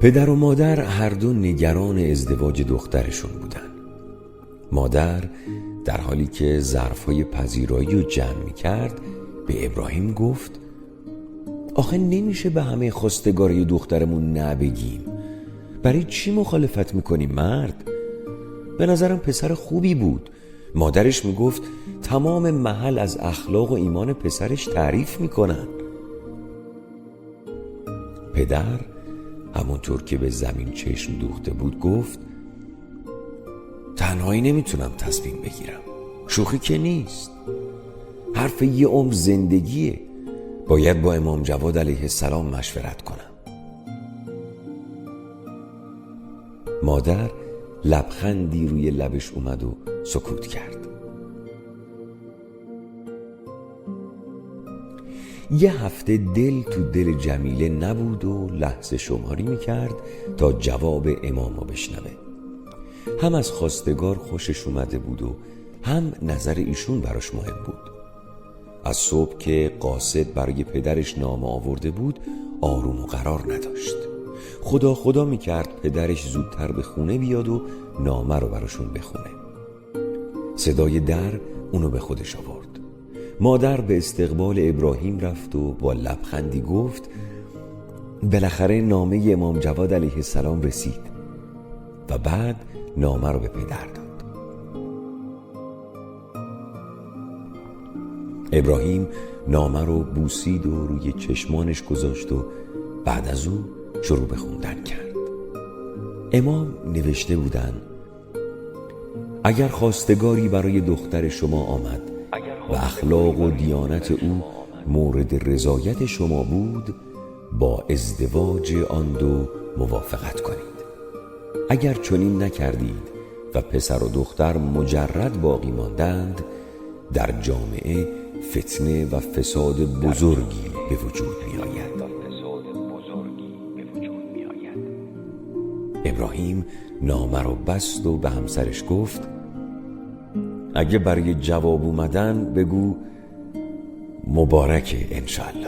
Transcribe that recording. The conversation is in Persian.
پدر و مادر هر دو نگران ازدواج دخترشون بودن. مادر در حالی که ظرفهای پذیرایی رو جمع می‌کرد به ابراهیم گفت آخه نمیشه به همه خواستگاری دخترمون نه بگیم. برای چی مخالفت میکنی مرد؟ به نظرم پسر خوبی بود. مادرش میگفت تمام محل از اخلاق و ایمان پسرش تعریف میکنن. پدر همونطور که به زمین چشم دوخته بود گفت تنهایی نمیتونم تصمیم بگیرم. شوخی که نیست. حرف یه عمر زندگیه. باید با امام جواد علیه السلام مشورت کنم. مادر لبخندی روی لبش اومد و سکوت کرد. یه هفته دل تو دل جمیله نبود و لحظه شماری میکرد تا جواب امام رو بشنوه. هم از خواستگار خوشش اومده بود و هم نظر ایشون براش مهم بود. از صبح که قاصد برای پدرش نامه آورده بود آروم و قرار نداشت. خدا میکرد پدرش زودتر به خونه بیاد و نامه رو براشون بخونه. صدای در اونو به خودش آورد. مادر به استقبال ابراهیم رفت و با لبخندی گفت بالاخره نامه امام جواد علیه السلام رسید. و بعد نامه رو به پدر داد. ابراهیم نامه رو بوسید و روی چشمانش گذاشت و بعد از اون شروع به خوندن کرد. امام نوشته بودن اگر خواستگاری برای دختر شما آمد و اخلاق و دیانت او مورد رضایت شما بود با ازدواج آن دو موافقت کنید. اگر چنین نکردید و پسر و دختر مجرد باقی ماندند در جامعه فتنه و فساد بزرگی به وجود می آید. ابراهیم نامه رو بست و به همسرش گفت اگه برای جواب اومدن بگو مبارکه انشالله.